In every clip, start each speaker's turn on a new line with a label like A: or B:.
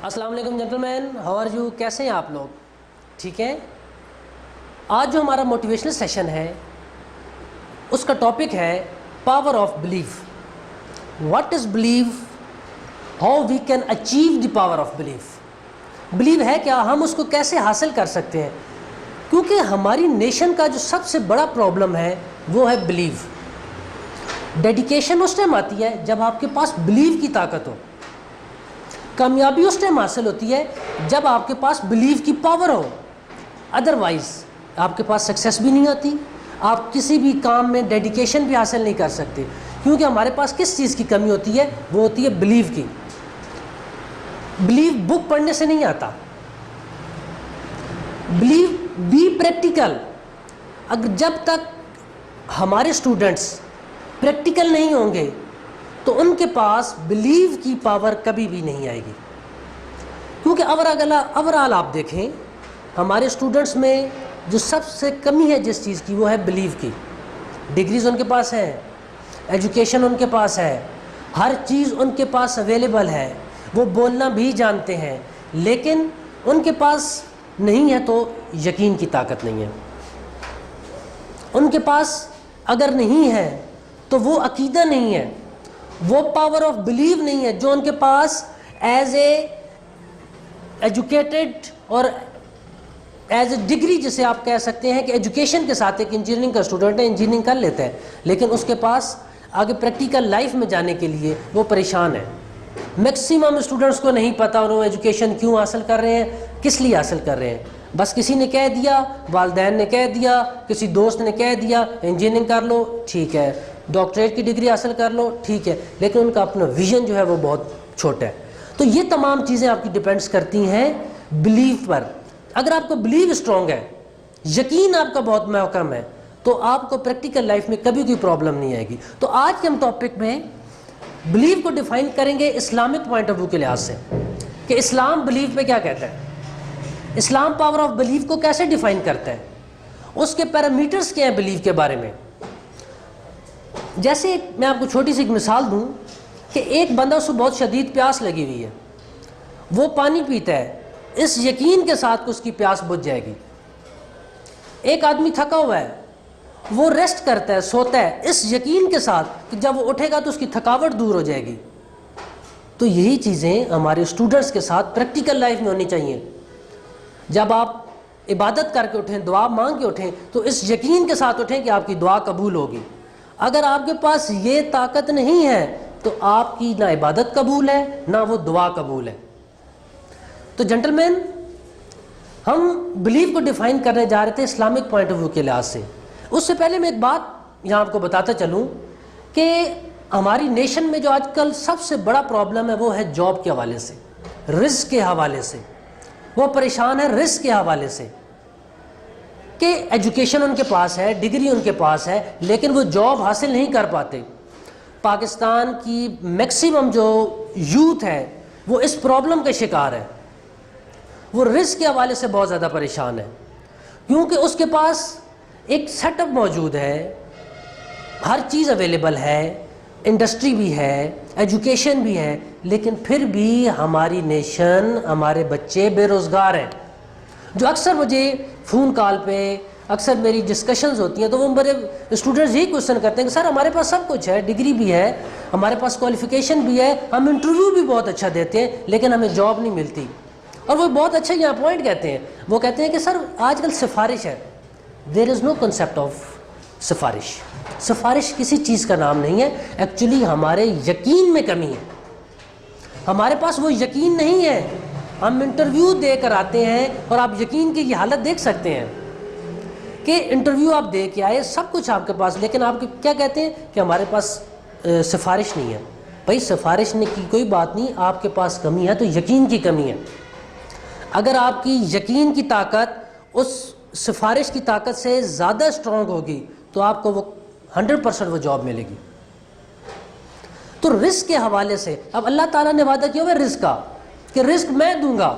A: السلام علیکم gentlemen, how are you? کیسے ہیں آپ لوگ؟ ٹھیک ہے. آج جو ہمارا موٹیویشنل سیشن ہے اس کا ٹاپک ہے power of belief. What is belief? How we can achieve the power of belief. Believe ہے کیا؟ ہم اس کو کیسے حاصل کر سکتے ہیں؟ کیونکہ ہماری نیشن کا جو سب سے بڑا پرابلم ہے وہ ہے بلیو. ڈیڈیکیشن اس ٹائم آتی ہے جب آپ کے پاس بلیو کی طاقت ہو. کامیابی اس ٹائم حاصل ہوتی ہے جب آپ کے پاس بلیو کی پاور ہو. ادروائز آپ کے پاس سکسیس بھی نہیں آتی، آپ کسی بھی کام میں ڈیڈیکیشن بھی حاصل نہیں کر سکتے. کیونکہ ہمارے پاس کس چیز کی کمی ہوتی ہے؟ وہ ہوتی ہے بلیو کی. بلیو بک پڑھنے سے نہیں آتا. Believe be practical. اگر جب تک ہمارے اسٹوڈنٹس پریکٹیکل نہیں ہوں گے تو ان کے پاس بلیو کی پاور کبھی بھی نہیں آئے گی. کیونکہ اوورآل آپ دیکھیں ہمارے اسٹوڈنٹس میں جو سب سے کمی ہے جس چیز کی وہ ہے بلیو کی. ڈگریز ان کے پاس ہے، ایجوکیشن ان کے پاس ہے، ہر چیز ان کے پاس اویلیبل ہے، وہ بولنا بھی جانتے ہیں، لیکن ان کے پاس نہیں ہے تو یقین کی طاقت نہیں ہے. ان کے پاس اگر نہیں ہے تو وہ عقیدہ نہیں ہے، وہ پاور آف بلیو نہیں ہے جو ان کے پاس ایز اے ایجوکیٹڈ اور ایز اے ڈگری، جسے آپ کہہ سکتے ہیں کہ ایجوکیشن کے ساتھ ایک انجینئرنگ کا اسٹوڈنٹ ہے، انجینئرنگ کر لیتا ہے، لیکن اس کے پاس آگے پریکٹیکل لائف میں جانے کے لیے وہ پریشان ہے. میکسیمم اسٹوڈنٹس کو نہیں پتہ انہوں ایجوکیشن کیوں حاصل کر رہے ہیں، کس لیے حاصل کر رہے ہیں. بس کسی نے کہہ دیا، والدین نے کہہ دیا، کسی دوست نے کہہ دیا انجینئرنگ کر لو، ٹھیک ہے، ڈاکٹریٹ کی ڈگری حاصل کر لو، ٹھیک ہے، لیکن ان کا اپنا ویژن جو ہے وہ بہت چھوٹا ہے. تو یہ تمام چیزیں آپ کی ڈیپینڈس کرتی ہیں بلیو پر. اگر آپ کو بلیو اسٹرانگ ہے، یقین آپ کا بہت محکم ہے، تو آپ کو پریکٹیکل لائف میں کبھی کوئی پرابلم نہیں آئے گی. تو آج کے ہم ٹاپک میں بلیو کو ڈیفائن کریں گے اسلامک پوائنٹ آف ویو کے لحاظ سے کہ اسلام بلیو پہ کیا کہتا ہے، اسلام پاور آف بلیو کو کیسے ڈیفائن کرتا ہے، اس کے پیرامیٹرز کیا ہیں بلیو کے بارے میں. جیسے میں آپ کو چھوٹی سی ایک مثال دوں کہ ایک بندہ، اس کو بہت شدید پیاس لگی ہوئی ہے، وہ پانی پیتا ہے اس یقین کے ساتھ کہ اس کی پیاس بجھ جائے گی. ایک آدمی تھکا ہوا ہے، وہ ریسٹ کرتا ہے، سوتا ہے اس یقین کے ساتھ کہ جب وہ اٹھے گا تو اس کی تھکاوٹ دور ہو جائے گی. تو یہی چیزیں ہمارے اسٹوڈنٹس کے ساتھ پریکٹیکل لائف میں ہونی چاہیے. جب آپ عبادت کر کے اٹھیں، دعا مانگ کے اٹھیں، تو اس یقین کے ساتھ اٹھیں کہ آپ کی دعا قبول ہوگی. اگر آپ کے پاس یہ طاقت نہیں ہے تو آپ کی نہ عبادت قبول ہے نہ وہ دعا قبول ہے. تو جنٹلمین، ہم بلیو کو ڈیفائن کرنے جا رہے تھے اسلامک پوائنٹ آف ویو کے لحاظ سے. اس سے پہلے میں ایک بات یہاں آپ کو بتاتا چلوں کہ ہماری نیشن میں جو آج کل سب سے بڑا پرابلم ہے وہ ہے جاب کے حوالے سے، رزق کے حوالے سے. وہ پریشان ہے رزق کے حوالے سے کہ ایجوکیشن ان کے پاس ہے، ڈگری ان کے پاس ہے، لیکن وہ جاب حاصل نہیں کر پاتے. پاکستان کی میکسیمم جو یوتھ ہے وہ اس پرابلم کا شکار ہے. وہ رزق کے حوالے سے بہت زیادہ پریشان ہے، کیونکہ اس کے پاس ایک سیٹ اپ موجود ہے، ہر چیز اویلیبل ہے، انڈسٹری بھی ہے، ایجوکیشن بھی ہے، لیکن پھر بھی ہماری نیشن، ہمارے بچے بے روزگار ہیں. جو اکثر مجھے فون کال پہ، اکثر میری ڈسکشنز ہوتی ہیں تو وہ میرے اسٹوڈنٹس یہی کوشچن کرتے ہیں کہ سر ہمارے پاس سب کچھ ہے، ڈگری بھی ہے، ہمارے پاس کوالیفیکیشن بھی ہے، ہم انٹرویو بھی بہت اچھا دیتے ہیں، لیکن ہمیں جاب نہیں ملتی. اور وہ بہت اچھا یہاں پوائنٹ کہتے ہیں، وہ کہتے ہیں کہ سر آج کل سفارش ہے. دیر از نو کنسیپٹ آف سفارش. سفارش کسی چیز کا نام نہیں ہے. ایکچولی ہمارے یقین میں کمی ہے، ہمارے پاس وہ یقین نہیں ہے. ہم انٹرویو دے کر آتے ہیں اور آپ یقین کی یہ حالت دیکھ سکتے ہیں کہ انٹرویو آپ دے کے آئے، سب کچھ آپ کے پاس، لیکن آپ کیا کہتے ہیں کہ ہمارے پاس سفارش نہیں ہے. بھائی سفارش نے کی کوئی بات نہیں، آپ کے پاس کمی ہے تو یقین کی کمی ہے. اگر آپ کی یقین کی طاقت اس سفارش کی طاقت سے زیادہ اسٹرانگ ہوگی تو آپ کو وہ 100% وہ جاب ملے گی. تو رزق کے حوالے سے اب اللہ تعالیٰ نے وعدہ کیا ہوا ہے رزق کا کہ رزق میں دوں گا.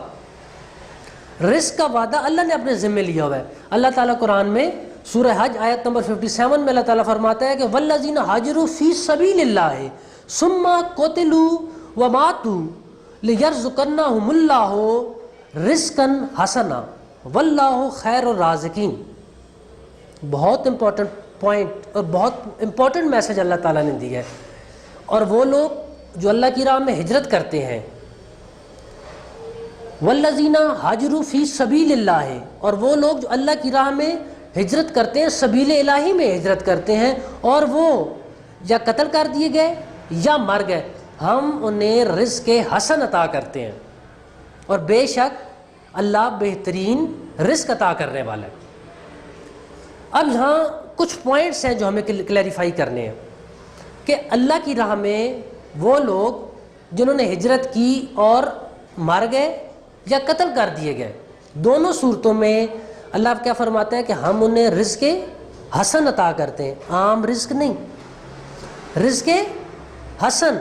A: رزق کا وعدہ اللہ نے اپنے ذمہ لیا ہوا ہے. اللہ تعالیٰ قرآن میں سورہ حج آیت نمبر 57 میں اللہ تعالیٰ فرماتا ہے کہ والذین ہاجروا فی سبیل اللہ ثم قتلوا وماتوا لِيَرْزُقَنَّهُمُ اللَّهُ رِزْقًا حَسَنًا وَاللَّهُ خَيْرُ الرَّازِقِينَ۔ بہت امپورٹنٹ پوائنٹ اور بہت امپورٹنٹ میسج اللہ تعالیٰ نے دیا ہے۔ اور وہ لوگ جو اللہ کی راہ میں ہجرت کرتے ہیں، والذین ہاجروا فی سبیل اللہ، اور وہ لوگ جو اللہ کی راہ میں ہجرت کرتے ہیں، سبیل الہی میں ہجرت کرتے ہیں، اور وہ یا قتل کر دیے گئے یا مر گئے، ہم انہیں رزق حسن عطا کرتے ہیں، اور بے شک اللہ بہترین رزق عطا کرنے والا ہے۔ اب یہاں کچھ پوائنٹس ہیں جو ہمیں کلیریفائی کرنے ہیں کہ اللہ کی راہ میں وہ لوگ جنہوں نے ہجرت کی اور مر گئے یا قتل کر دیے گئے، دونوں صورتوں میں اللہ کیا فرماتا ہے کہ ہم انہیں رزق حسن عطا کرتے ہیں، عام رزق نہیں، رزق حسن۔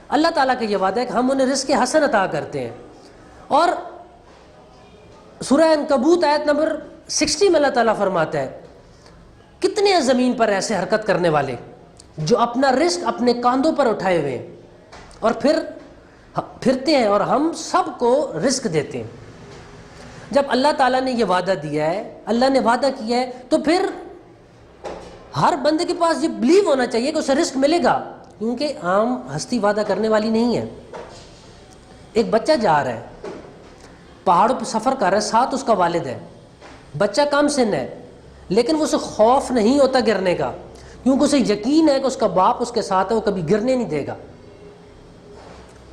A: اللہ تعالیٰ کا یہ وعدہ ہے کہ ہم انہیں رزق حسن عطا کرتے ہیں۔ اور سورہ عنکبوت آیت نمبر 60 میں اللہ تعالیٰ فرماتا ہے کتنے ہیں زمین پر ایسے حرکت کرنے والے جو اپنا رزق اپنے کاندھوں پر اٹھائے ہوئے ہیں اور پھر پھرتے ہیں اور ہم سب کو رزق دیتے ہیں۔ جب اللہ تعالیٰ نے یہ وعدہ دیا ہے، اللہ نے وعدہ کیا ہے، تو پھر ہر بندے کے پاس یہ بلیو ہونا چاہیے کہ اسے رزق ملے گا، کیونکہ عام ہستی وعدہ کرنے والی نہیں ہے۔ ایک بچہ جا رہا ہے، پہاڑوں پہ سفر کر رہا ہے، ساتھ اس کا والد ہے، بچہ کم سن ہے، لیکن وہ اسے خوف نہیں ہوتا گرنے کا، کیونکہ اسے یقین ہے کہ اس کا باپ اس کے ساتھ ہے، وہ کبھی گرنے نہیں دے گا۔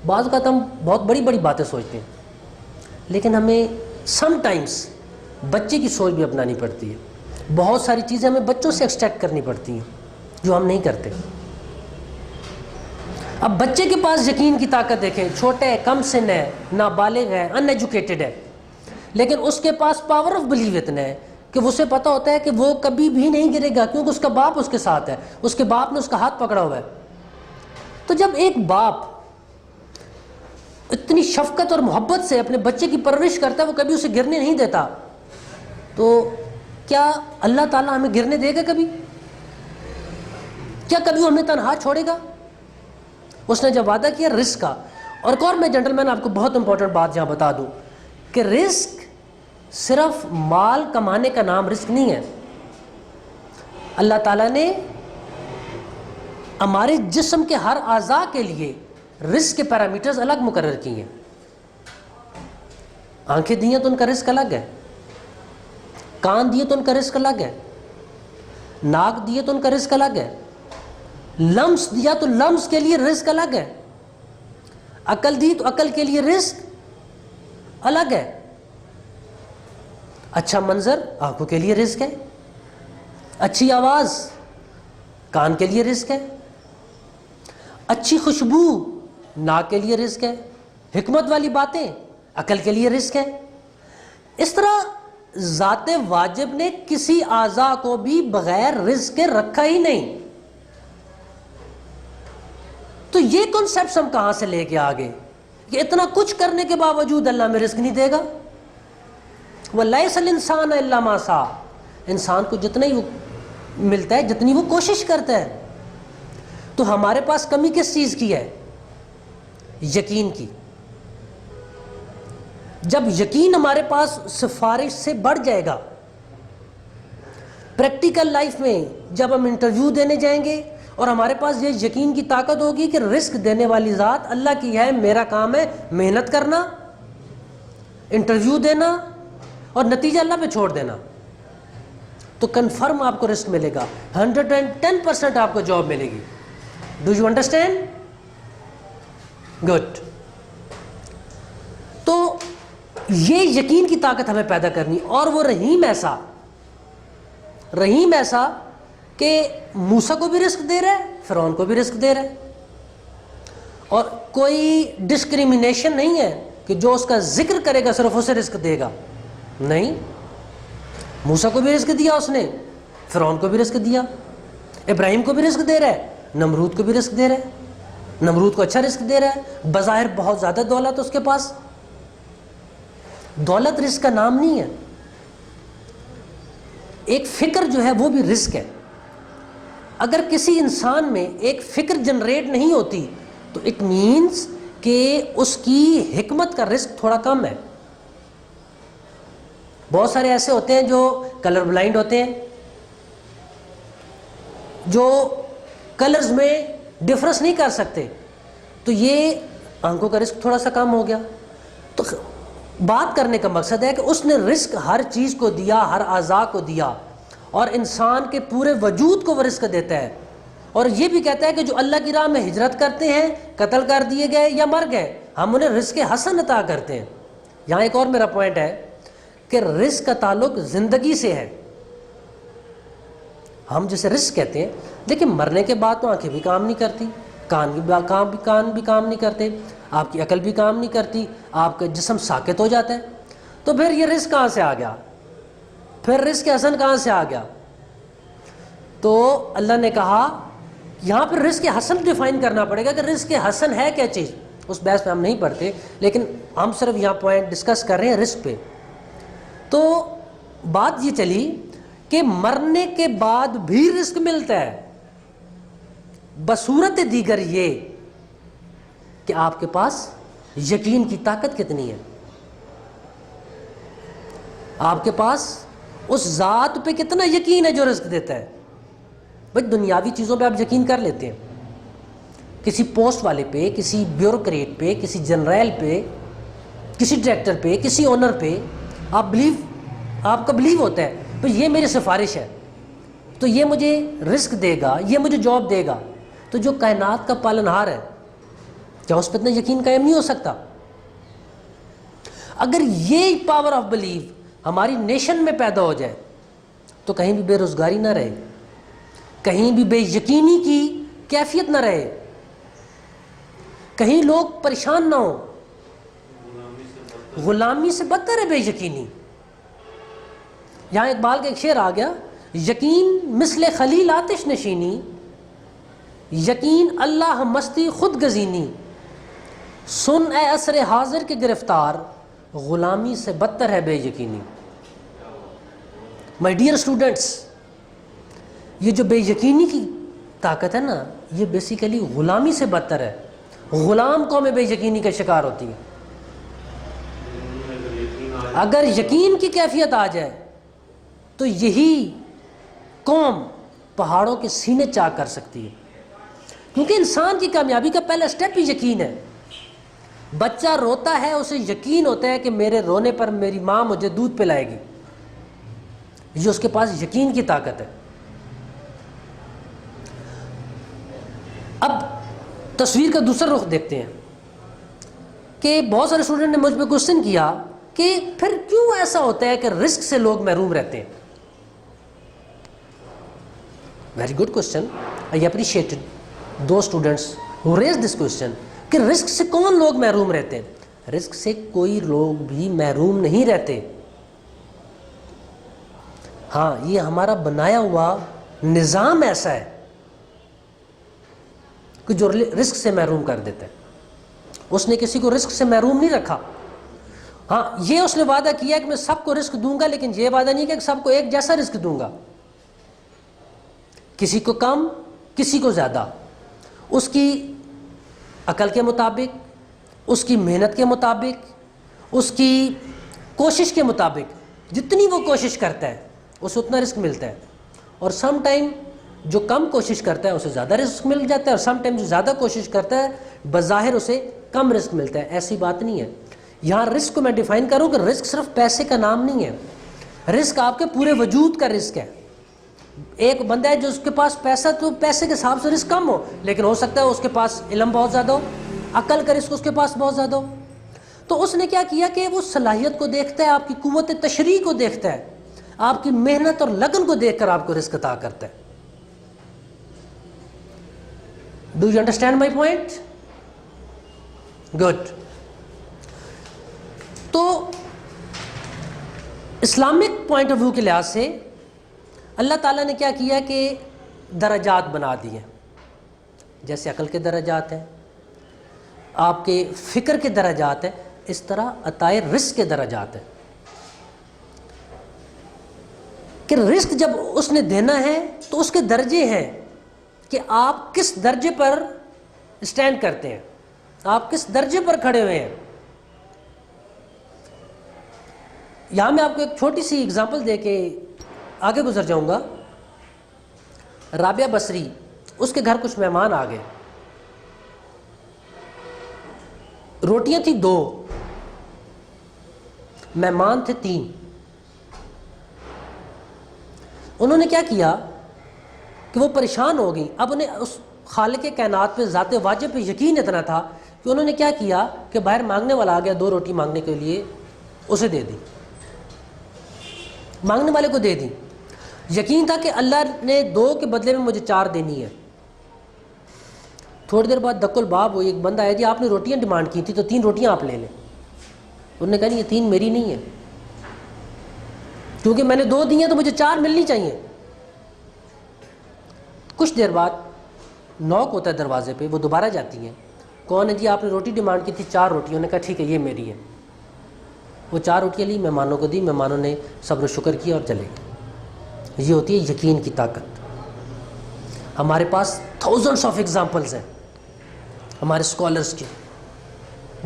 A: بعض اوقات ہم بہت بڑی بڑی باتیں سوچتے ہیں، لیکن ہمیں سم ٹائمز بچے کی سوچ بھی اپنانی پڑتی ہے۔ بہت ساری چیزیں ہمیں بچوں سے ایکسٹریکٹ کرنی پڑتی ہیں جو ہم نہیں کرتے۔ اب بچے کے پاس یقین کی طاقت دیکھیں، چھوٹے ہے، کم سن ہے، نابالغ ہے، ان ایجوکیٹڈ ہے، لیکن اس کے پاس پاور آف بلیو اتنا ہے کہ اسے پتہ ہوتا ہے کہ وہ کبھی بھی نہیں گرے گا، کیونکہ اس کا باپ اس کے ساتھ ہے، اس کے باپ نے اس کا ہاتھ پکڑا ہوا ہے۔ تو جب ایک باپ اتنی شفقت اور محبت سے اپنے بچے کی پرورش کرتا ہے، وہ کبھی اسے گرنے نہیں دیتا، تو کیا اللہ تعالیٰ ہمیں گرنے دے گا کبھی؟ کیا کبھی وہ ہمیں تنہا چھوڑے گا؟ اس نے جب وعدہ کیا رزق کا، اور میں جنٹل مین آپ کو بہت امپورٹنٹ بات یہاں بتا دوں کہ رزق صرف مال کمانے کا نام رزق نہیں ہے۔ اللہ تعالیٰ نے ہمارے جسم کے ہر اعضاء کے لیے رزق کے پیرامیٹرز الگ مقرر کی ہیں۔ آنکھیں دی ہیں تو ان کا رزق الگ ہے، کان دیے تو ان کا رزق الگ ہے، ناک دیے تو ان کا رزق الگ ہے، لمس دیا تو لمس کے لیے رزق الگ ہے، عقل دی تو عقل کے لیے رزق الگ ہے، اچھا منظر آنکھوں کے لیے رزق ہے، اچھی آواز کان کے لیے رزق ہے، اچھی خوشبو ناک کے لیے رزق ہے، حکمت والی باتیں عقل کے لیے رزق ہے۔ اس طرح ذات واجب نے کسی اعضاء کو بھی بغیر رزق کے رکھا ہی نہیں۔ تو یہ کنسپٹس ہم کہاں سے لے کے آگے کہ اتنا کچھ کرنے کے باوجود اللہ میں رزق نہیں دے گا؟ وَلَيْسَ الْإِنسَانَ إِلَّا مَا سَعَى، انسان کو جتنا ہی وہ ملتا ہے، جتنی وہ کوشش کرتا ہے۔ تو ہمارے پاس کمی کس چیز کی ہے؟ یقین کی۔ جب یقین ہمارے پاس سفارش سے بڑھ جائے گا، پریکٹیکل لائف میں جب ہم انٹرویو دینے جائیں گے اور ہمارے پاس یہ یقین کی طاقت ہوگی کہ رزق دینے والی ذات اللہ کی ہے، میرا کام ہے محنت کرنا، انٹرویو دینا اور نتیجہ اللہ پہ چھوڑ دینا، تو کنفرم آپ کو رزق ملے گا، 110% آپ کو جاب ملے گی۔ Do you understand? گڈ۔ تو یہ یقین کی طاقت ہمیں پیدا کرنی، اور وہ رحیم ایسا کہ موسیٰ کو بھی رزق دے رہا ہے، فرعون کو بھی رزق دے رہا ہے، اور کوئی ڈسکریمنیشن نہیں ہے کہ جو اس کا ذکر کرے گا صرف اسے رزق دے گا، نہیں، موسیٰ کو بھی رزق دیا اس نے، فرعون کو بھی رزق دیا، ابراہیم کو بھی رزق دے رہا ہے، نمرود کو بھی رزق دے رہا ہے، نمرود کو اچھا رزق دے رہا ہے، بظاہر بہت زیادہ دولت اس کے پاس۔ دولت رزق کا نام نہیں ہے، ایک فکر جو ہے وہ بھی رزق ہے۔ اگر کسی انسان میں ایک فکر جنریٹ نہیں ہوتی تو اٹ مینز کہ اس کی حکمت کا رزق تھوڑا کم ہے. بہت سارے ایسے ہوتے ہیں جو کلر بلائنڈ ہوتے ہیں, جو کلرز میں ڈفرنس نہیں کر سکتے, تو یہ آنکھوں کا رزق تھوڑا سا کم ہو گیا. تو بات کرنے کا مقصد ہے کہ اس نے رزق ہر چیز کو دیا, ہر اعضاء کو دیا, اور انسان کے پورے وجود کو وہ رزق دیتا ہے. اور یہ بھی کہتا ہے کہ جو اللہ کی راہ میں ہجرت کرتے ہیں, قتل کر دیے گئے یا مر گئے, ہم انہیں رزق حسن عطا کرتے ہیں. یہاں ایک اور میرا پوائنٹ ہے کہ رزق کا تعلق زندگی سے ہے. ہم جسے رزق کہتے ہیں, لیکن مرنے کے بعد تو آنکھیں بھی کام نہیں کرتی, کان بھی کام نہیں کرتے, آپ کی عقل بھی کام نہیں کرتی, آپ کا جسم ساکت ہو جاتا ہے. تو پھر یہ رزق کہاں سے آ گیا؟ پھر رزق حسن کہاں سے آ گیا؟ تو اللہ نے کہا یہاں پہ رزق حسن ڈیفائن کرنا پڑے گا کہ رزق حسن ہے کیا چیز. اس بحث پہ ہم نہیں پڑھتے, لیکن ہم صرف یہاں پوائنٹ ڈسکس کر رہے ہیں رزق پہ. تو بات یہ چلی کہ مرنے کے بعد بھی رزق ملتا ہے, بصورت دیگر یہ کہ آپ کے پاس یقین کی طاقت کتنی ہے, آپ کے پاس اس ذات پہ کتنا یقین ہے جو رزق دیتا ہے. بھائی دنیاوی چیزوں پہ آپ یقین کر لیتے ہیں, کسی پوسٹ والے پہ, کسی بیوروکریٹ پہ, کسی جنرل پہ, کسی ڈائریکٹر پہ, کسی اونر پہ آپ کا بلیو ہوتا ہے تو یہ میری سفارش ہے, تو یہ مجھے رزق دے گا, یہ مجھے جاب دے گا. تو جو کائنات کا پالنہار ہے, کیا اس پہ اتنا یقین قائم نہیں ہو سکتا؟ اگر یہ پاور آف بلیو ہماری نیشن میں پیدا ہو جائے تو کہیں بھی بے روزگاری نہ رہے, کہیں بھی بے یقینی کی کیفیت نہ رہے, کہیں لوگ پریشان نہ ہوں. غلامی سے بدتر ہے بے یقینی. یہاں اقبال کا ایک شعر آ گیا, یقین مثل خلیل آتش نشینی, یقین اللہ مستی خود گزینی, سن اے عصر حاضر کے گرفتار, غلامی سے بدتر ہے بے یقینی. مائی ڈیئر اسٹوڈنٹس, یہ جو بے یقینی کی طاقت ہے نا, یہ بیسیکلی غلامی سے بدتر ہے. غلام قوم بے یقینی کا شکار ہوتی ہے. اگر یقین کی کیفیت آ جائے تو یہی قوم پہاڑوں کے سینے چاک کر سکتی ہے, کیونکہ انسان کی کامیابی کا پہلا سٹیپ ہی یقین ہے. بچہ روتا ہے, اسے یقین ہوتا ہے کہ میرے رونے پر میری ماں مجھے دودھ پلائے گی, یہ اس کے پاس یقین کی طاقت ہے. اب تصویر کا دوسرا رخ دیکھتے ہیں کہ بہت سارے اسٹوڈنٹ نے مجھ پہ کوشچن کیا کہ پھر کیوں ایسا ہوتا ہے کہ رزق سے لوگ محروم رہتے ہیں. Very good question, I appreciated دو students who raise this question کہ رزق سے کون لوگ محروم رہتے ہیں. رزق سے کوئی لوگ بھی محروم نہیں رہتے. ہاں, یہ ہمارا بنایا ہوا نظام ایسا ہے کہ جو رزق سے محروم کر دیتا ہے. اس نے کسی کو رزق سے محروم نہیں رکھا. ہاں, یہ اس نے وعدہ کیا کہ میں سب کو رزق دوں گا, لیکن یہ وعدہ نہیں کہ سب کو ایک جیسا رزق دوں گا, کسی کو کم کسی کو زیادہ, اس کی عقل کے مطابق, اس کی محنت کے مطابق, اس کی کوشش کے مطابق. جتنی وہ کوشش کرتا ہے اسے اتنا رزق ملتا ہے. اور سم ٹائم جو کم کوشش کرتا ہے اسے زیادہ رزق مل جاتا ہے, اور سم ٹائم جو زیادہ کوشش کرتا ہے بظاہر اسے کم رزق ملتا ہے. ایسی بات نہیں ہے. یہاں رزق کو میں ڈیفائن کروں کہ رزق صرف پیسے کا نام نہیں ہے, رزق آپ کے پورے وجود کا رزق ہے. ایک بندہ ہے جو اس کے پاس پیسہ, تو پیسے کے حساب سے رزق کم ہو, لیکن ہو سکتا ہے اس کے پاس علم بہت زیادہ ہو, عقل کا رزق اس کے پاس بہت زیادہ ہو. تو اس نے کیا کیا کہ وہ صلاحیت کو دیکھتا ہے, آپ کی قوت تشریح کو دیکھتا ہے, آپ کی محنت اور لگن کو دیکھ کر آپ کو رزق عطا کرتا ہے. Do you understand my point? Good. تو اسلامک پوائنٹ آف ویو کے لحاظ سے اللہ تعالیٰ نے کیا کیا کہ درجات بنا دیے. جیسے عقل کے درجات ہیں, آپ کے فکر کے درجات ہیں, اس طرح عطائے رزق کے درجات ہیں. کہ رزق جب اس نے دینا ہے تو اس کے درجے ہیں کہ آپ کس درجے پر اسٹینڈ کرتے ہیں. آپ کس درجے پر کھڑے ہوئے ہیں. یہاں میں آپ کو ایک چھوٹی سی اگزامپل دے کے آگے گزر جاؤں گا. رابعہ بصری، اس کے گھر کچھ مہمان آ گئے. روٹیاں تھیں 2، مہمان تھے 3. انہوں نے کیا کیا کہ وہ پریشان ہو گئی. اب انہیں اس خالق کائنات پہ، ذات واجب پہ یقین اتنا تھا کہ انہوں نے کیا کیا کہ باہر مانگنے والا آ گیا 2 روٹی مانگنے کے لیے، اسے دے دی، مانگنے والے کو دے دی. یقین تھا کہ اللہ نے 2 کے بدلے میں مجھے 4 دینی ہے. تھوڑی دیر بعد دق الباب ہوئی، ایک بندہ آیا، جی آپ نے روٹیاں ڈیمانڈ کی تھی تو 3 روٹیاں آپ لے لیں. انہوں نے کہا نہیں، یہ 3 میری نہیں ہے، کیونکہ میں نے 2 دی ہیں تو مجھے 4 ملنی چاہیے. کچھ دیر بعد نوک ہوتا ہے دروازے پہ، وہ دوبارہ جاتی ہیں. کون ہے؟ جی آپ نے روٹی ڈیمانڈ کی تھی 4 روٹی. انہوں نے کہا ٹھیک ہے، یہ میری ہے. وہ 4 روٹیاں لی، مہمانوں کو دی، مہمانوں نے صبر و شکر کیا اور چلے گئے. یہ ہوتی ہے یقین کی طاقت. ہمارے پاس تھاؤزنڈس آف ایگزامپلز ہیں، ہمارے اسکالرس کی،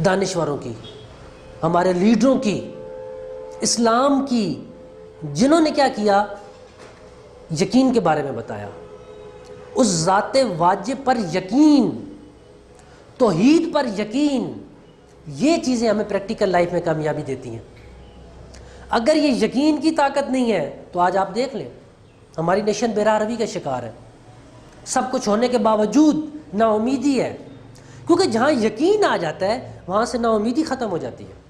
A: دانشوروں کی، ہمارے لیڈروں کی، اسلام کی، جنہوں نے کیا کیا، یقین کے بارے میں بتایا. اس ذات واجب پر یقین، توحید پر یقین، یہ چیزیں ہمیں پریکٹیکل لائف میں کامیابی دیتی ہیں. اگر یہ یقین کی طاقت نہیں ہے تو آج آپ دیکھ لیں ہماری نیشن بے راہ روی کا شکار ہے. سب کچھ ہونے کے باوجود نا امیدی ہے، کیونکہ جہاں یقین آ جاتا ہے وہاں سے نا امیدی ختم ہو جاتی ہے.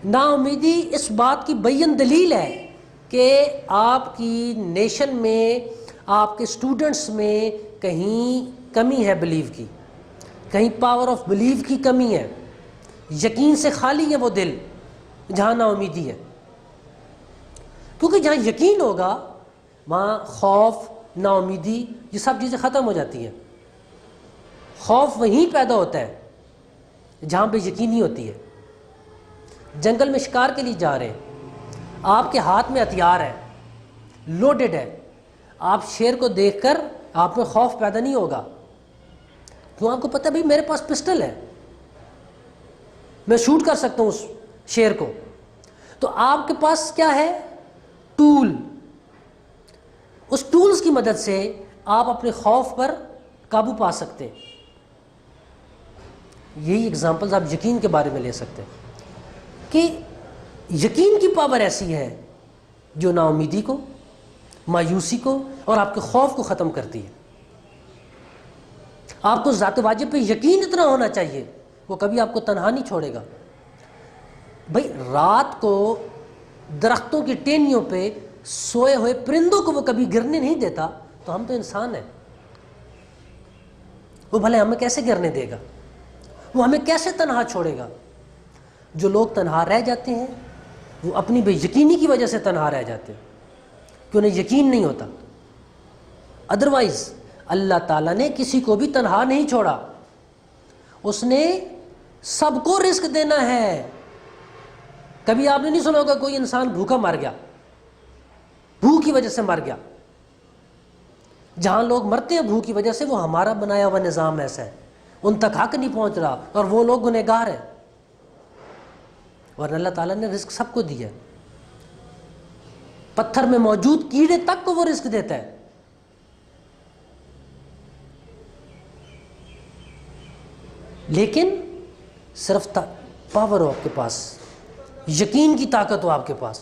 A: نا امیدی اس بات کی بین دلیل ہے کہ آپ کی نیشن میں، آپ کے اسٹوڈنٹس میں کہیں کمی ہے بلیو کی، کہیں پاور آف بلیو کی کمی ہے. یقین سے خالی ہے وہ دل جہاں نا امیدی ہے. کیونکہ جہاں یقین ہوگا وہاں خوف، نا امیدی، یہ سب چیزیں ختم ہو جاتی ہیں. خوف وہیں پیدا ہوتا ہے جہاں پہ یقینی ہوتی ہے. جنگل میں شکار کے لیے جا رہے ہیں، آپ کے ہاتھ میں ہتھیار ہے، لوڈڈ ہے، آپ شیر کو دیکھ کر آپ میں خوف پیدا نہیں ہوگا، کیوں؟ آپ کو پتہ ہے بھائی میرے پاس پسٹل ہے، میں شوٹ کر سکتا ہوں اس شیر کو. تو آپ کے پاس کیا ہے؟ ٹول. اس ٹولز کی مدد سے آپ اپنے خوف پر قابو پا سکتے ہیں. یہی اگزامپلز آپ یقین کے بارے میں لے سکتے ہیں کہ یقین کی پاور ایسی ہے جو نا امیدی کو، مایوسی کو اور آپ کے خوف کو ختم کرتی ہے. آپ کو ذات واجب پہ یقین اتنا ہونا چاہیے، وہ کبھی آپ کو تنہا نہیں چھوڑے گا. بھائی رات کو درختوں کی ٹہنیوں پہ سوئے ہوئے پرندوں کو وہ کبھی گرنے نہیں دیتا، تو ہم تو انسان ہیں، وہ بھلے ہمیں کیسے گرنے دے گا، وہ ہمیں کیسے تنہا چھوڑے گا. جو لوگ تنہا رہ جاتے ہیں وہ اپنی بے یقینی کی وجہ سے تنہا رہ جاتے ہیں کہ انہیں یقین نہیں ہوتا. ادروائز اللہ تعالیٰ نے کسی کو بھی تنہا نہیں چھوڑا، اس نے سب کو رزق دینا ہے. کبھی آپ نے نہیں سنا ہوگا کوئی انسان بھوکا مر گیا، بھوک کی وجہ سے مر گیا. جہاں لوگ مرتے ہیں بھوک کی وجہ سے وہ ہمارا بنایا ہوا نظام ایسا ہے، ان تک حق نہیں پہنچ رہا اور وہ لوگ گنہگار ہیں. اور اللہ تعالیٰ نے رزق سب کو دیا ہے، پتھر میں موجود کیڑے تک کو وہ رزق دیتا ہے. لیکن صرف پاور ہو آپ کے پاس، یقین کی طاقت ہو آپ کے پاس.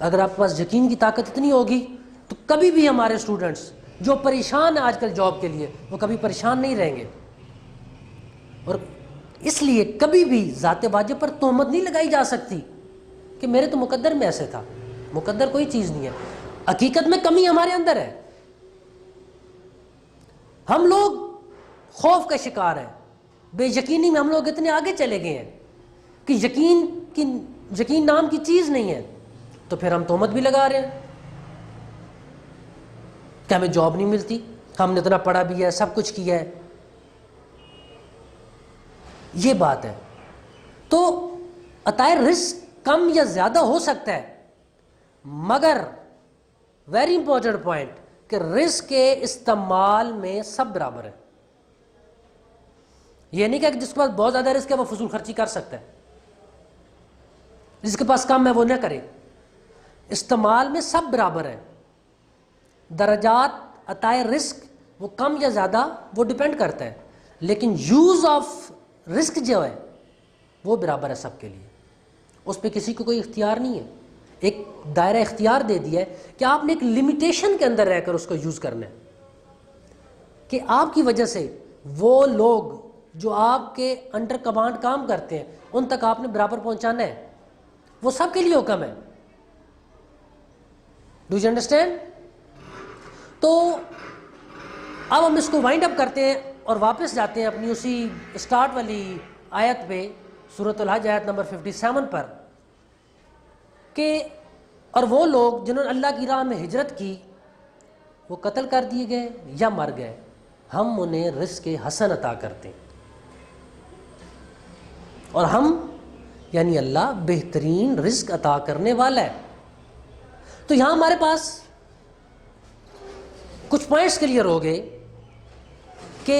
A: اگر آپ کے پاس یقین کی طاقت اتنی ہوگی تو کبھی بھی ہمارے اسٹوڈنٹس جو پریشان ہیں آج کل جاب کے لیے، وہ کبھی پریشان نہیں رہیں گے. اور اس لیے کبھی بھی ذات واجب پر تہمت نہیں لگائی جا سکتی کہ میرے تو مقدر میں ایسے تھا. مقدر کوئی چیز نہیں ہے، حقیقت میں کمی ہمارے اندر ہے. ہم لوگ خوف کا شکار ہیں، بے یقینی میں ہم لوگ اتنے آگے چلے گئے ہیں کہ یقین نام کی چیز نہیں ہے. تو پھر ہم تہمت بھی لگا رہے ہیں کہ ہمیں جاب نہیں ملتی، ہم نے اتنا پڑھا بھی ہے، سب کچھ کیا ہے. یہ بات ہے. تو عطائے رزق کم یا زیادہ ہو سکتا ہے، مگر ویری امپورٹنٹ پوائنٹ کہ رزق کے استعمال میں سب برابر ہے. یہ نہیں کہ جس کے پاس بہت زیادہ رزق ہے وہ فضول خرچی کر سکتا ہے، جس کے پاس کم ہے وہ نہ کرے. استعمال میں سب برابر ہیں. درجات عطائے رزق وہ کم یا زیادہ وہ ڈپینڈ کرتا ہے، لیکن یوز آف رزق جو ہے وہ برابر ہے سب کے لیے. اس پہ کسی کو کوئی اختیار نہیں ہے. ایک دائرہ اختیار دے دیا ہے کہ آپ نے ایک لمیٹیشن کے اندر رہ کر اس کو یوز کرنا ہے، کہ آپ کی وجہ سے وہ لوگ جو آپ کے انڈر کمانڈ کام کرتے ہیں ان تک آپ نے برابر پہنچانا ہے. وہ سب کے لیے حکم ہے. Do you understand? تو اب ہم اس کو وائنڈ اپ کرتے ہیں اور واپس جاتے ہیں اپنی اسی اسٹارٹ والی آیت پہ، سورۃ الحج آیت نمبر 57 پر، کہ اور وہ لوگ جنہوں نے اللہ کی راہ میں ہجرت کی وہ قتل کر دیے گئے یا مر گئے، ہم انہیں رزق حسن عطا کرتے ہیں. اور ہم یعنی اللہ بہترین رزق عطا کرنے والا ہے. تو یہاں ہمارے پاس کچھ پوائنٹس کلیئر ہو گئے کہ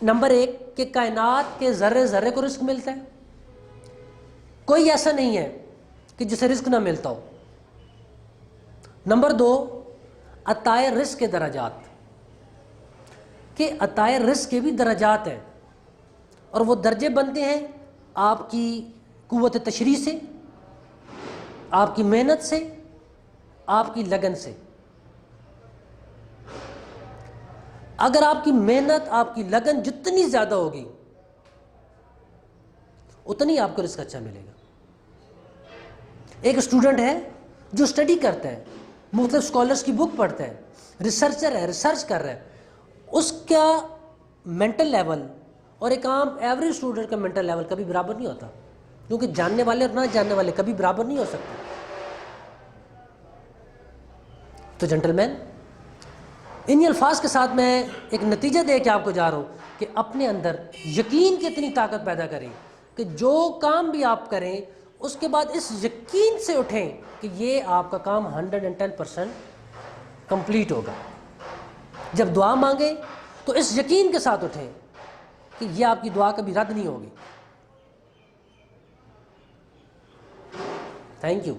A: نمبر 1 کہ کائنات کے ذرے ذرے کو رزق ملتا ہے، کوئی ایسا نہیں ہے کہ جسے رزق نہ ملتا ہو. نمبر 2 عطائے رزق کے درجات، کہ عطائے رزق کے بھی درجات ہیں اور وہ درجے بنتے ہیں آپ کی قوت تشریح سے، آپ کی محنت سے، آپ کی لگن سے. اگر آپ کی محنت آپ کی لگن جتنی زیادہ ہوگی اتنی آپ کو رزق اچھا ملے گا. ایک اسٹوڈنٹ ہے جو اسٹڈی کرتا ہے، مختلف اسکالرس کی بک پڑھتا ہے، ریسرچر ہے، ریسرچ کر رہا ہے، اس کا مینٹل لیول اور ایک عام ایوریج اسٹوڈنٹ کا مینٹل لیول کبھی برابر نہیں ہوتا، کیونکہ جاننے والے اور نہ جاننے والے کبھی برابر نہیں ہو سکتے. تو جنٹل مین، انہی الفاظ کے ساتھ میں ایک نتیجہ دے کے آپ کو جا رہا ہوں کہ اپنے اندر یقین کی اتنی طاقت پیدا کریں کہ جو کام بھی آپ کریں اس کے بعد اس یقین سے اٹھیں کہ یہ آپ کا کام 110% کمپلیٹ ہوگا. جب دعا مانگیں تو اس یقین کے ساتھ اٹھیں کہ یہ آپ کی دعا کبھی رد نہیں ہوگی. Thank you.